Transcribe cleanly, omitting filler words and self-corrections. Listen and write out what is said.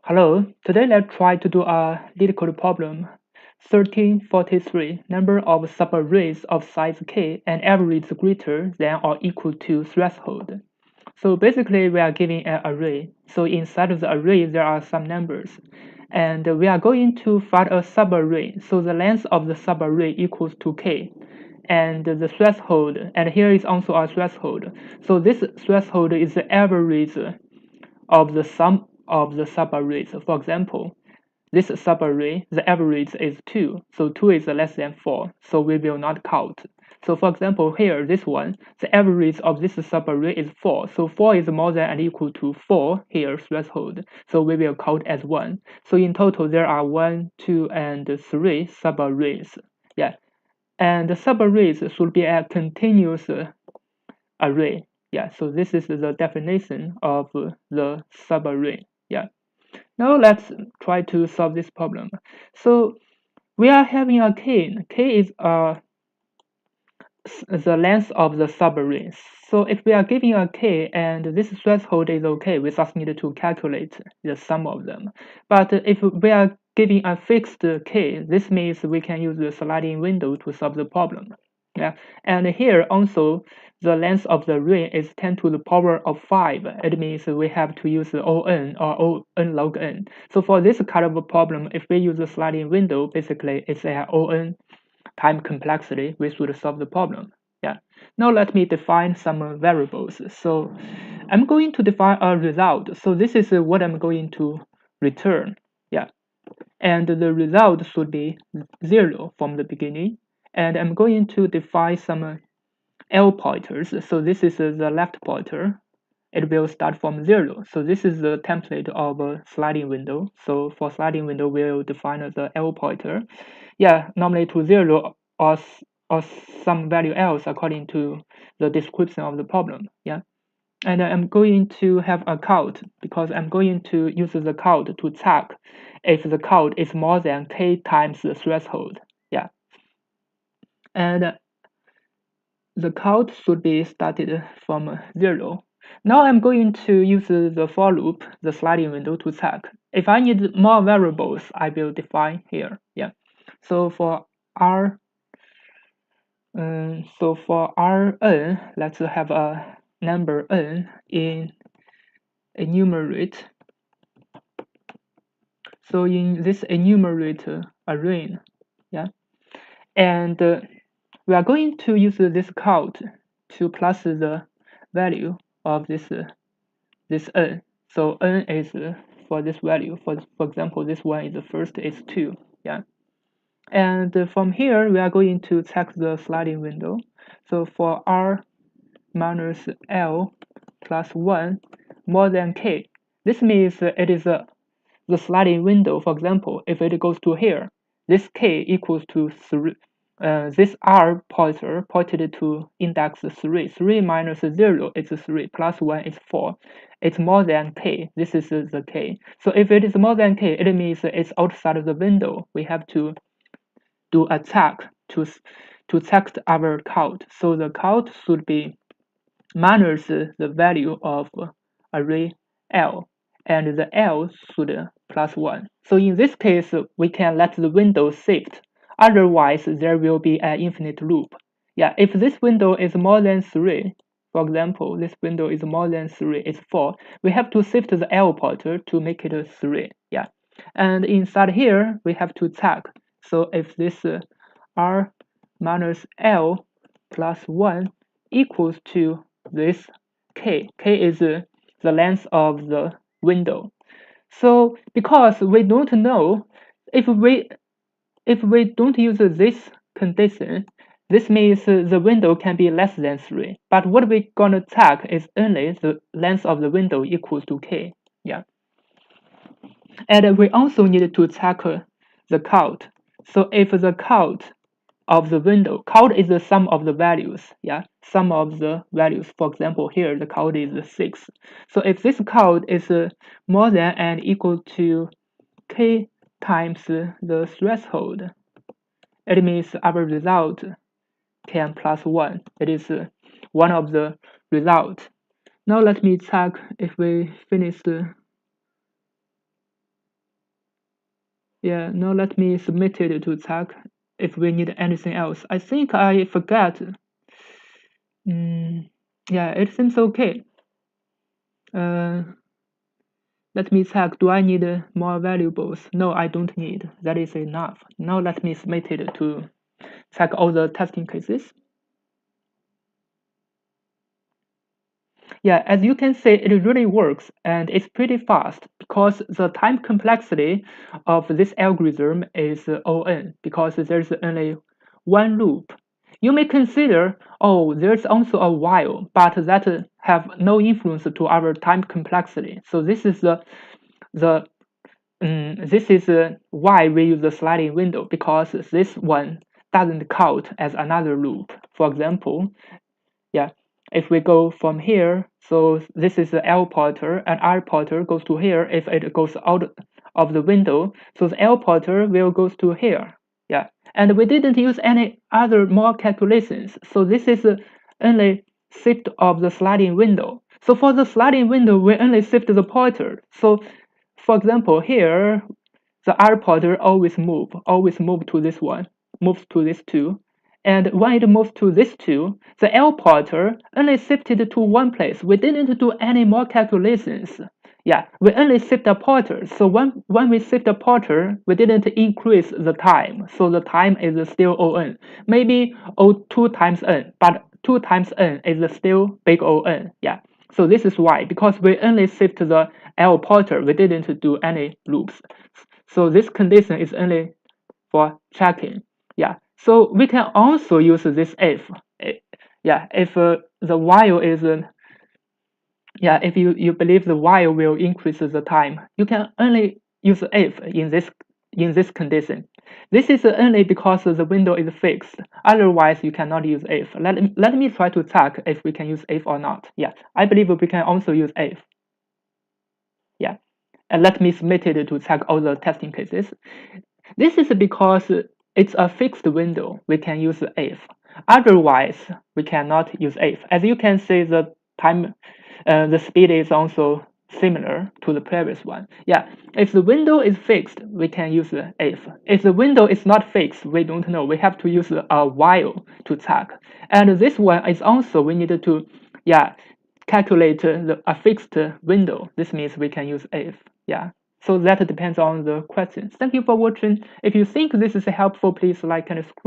Hello, today let's try to do a Leetcode problem. 1343, number of subarrays of size k and average greater than or equal to threshold. So basically we are giving an array. So inside of the array there are some numbers. And we are going to find a subarray. So the length of the subarray equals to k. And the threshold, and here is also a threshold. So this threshold is the average of the sum of the subarrays. For example, this subarray, the average is 2, so 2 is less than 4, so we will not count. So for example, here, this one, the average of this subarray is 4, so 4 is more than and equal to 4, here, threshold, so we will count as 1. So in total, there are 1, 2, and 3 subarrays. Yeah, and the subarrays should be a continuous array. Yeah, so this is the definition of the subarray. Yeah. Now let's try to solve this problem. So we are having a k. K is the length of the subarray. So if we are giving a k and this threshold is okay, we just need to calculate the sum of them. But if we are giving a fixed k, this means we can use the sliding window to solve the problem. Yeah, and here also the length of the array is 10 to the power of 5. It means we have to use ON or ON log n. So for this kind of a problem, if we use the sliding window, basically it's a ON time complexity, we should solve the problem. Yeah. Now let me define some variables. So I'm going to define a result. So this is what I'm going to return. Yeah. And the result should be 0 from the beginning. And I'm going to define some L pointers. So this is the left pointer. It will start from 0. So this is the template of a sliding window. So for sliding window, we'll define the L pointer. Yeah, normally to 0 or some value else according to the description of the problem. Yeah. And I'm going to have a count because I'm going to use the count to check if the count is more than k times the threshold. Yeah. And the count should be started from 0. Now I'm going to use the for loop, the sliding window, to check. If I need more variables, I will define here. Yeah. So for r, Rn, let's have a number n in enumerate. So in this enumerate array, yeah, and we are going to use this count to plus the value of this n. So n is for this value. For example, this one is the first is 2. Yeah. And from here, we are going to check the sliding window. So for r minus l plus 1 more than k, this means it is the sliding window. For example, if it goes to here, this k equals to 3. This r pointer pointed to index 3. 3 minus 0 is 3, plus 1 is 4. It's more than k. This is the k. So if it is more than k, it means it's outside of the window. We have to do a check to check our count. So the count should be minus the value of array L, and the L should plus 1. So in this case, we can let the window shift. Otherwise, there will be an infinite loop. Yeah, if this window is more than 3, for example, this window is more than 3, it's 4, we have to shift the L pointer to make it 3. Yeah, and inside here, we have to check. So if this R minus L plus 1 equals to this k. K is the length of the window. So because we don't know, if we don't use this condition, this means the window can be less than 3. But what we're gonna check is only the length of the window equals to k. Yeah. And we also need to check the count. So if the count of the window. Count is the sum of the values. Yeah, sum of the values. For example, here the count is 6. So if this count is more than and equal to k times the threshold, it means our result can plus 1. It is one of the results. Now let me check if we finish Yeah, now let me submit it to Zach if we need anything else. I think I forgot. Yeah, it seems okay. Let me check, do I need more variables? No, I don't need. That is enough. Now let me submit it to check all the testing cases. Yeah, as you can see, it really works and it's pretty fast because the time complexity of this algorithm is O(n) because there's only one loop. You may consider, oh, there's also a while, but that have no influence to our time complexity. So this is why we use the sliding window because this one doesn't count as another loop. For example, yeah, if we go from here, so this is the L pointer and R pointer goes to here. If it goes out of the window, so the L pointer will goes to here. Yeah, and we didn't use any other more calculations. So this is only shift of the sliding window. So for the sliding window, we only shift the pointer. So for example, here the R pointer always move to this one, moves to this two. And when it moves to this two, the L pointer only shifted to one place. We didn't do any more calculations. Yeah, we only shift a pointer. So when we shift a pointer, we didn't increase the time. So the time is still O(n). Maybe O2 times n, but 2 times n is still big O(n). Yeah. So this is why, because we only shift the L pointer, we didn't do any loops. So this condition is only for checking. Yeah. So we can also use this if. Yeah, if the while is yeah, if you believe the while will increase the time, you can only use if in this condition. This is only because the window is fixed. Otherwise, you cannot use if. Let me try to check if we can use if or not. Yeah, I believe we can also use if. Yeah, and let me submit it to check all the testing cases. This is because it's a fixed window. We can use if. Otherwise, we cannot use if. As you can see, the time, the speed is also similar to the previous one. Yeah, if the window is fixed, we can use if. If the window is not fixed, we don't know. We have to use a while to check. And this one is also we need to, yeah, calculate a fixed window. This means we can use if. Yeah. So that depends on the questions. Thank you for watching. If you think this is helpful, please like and subscribe.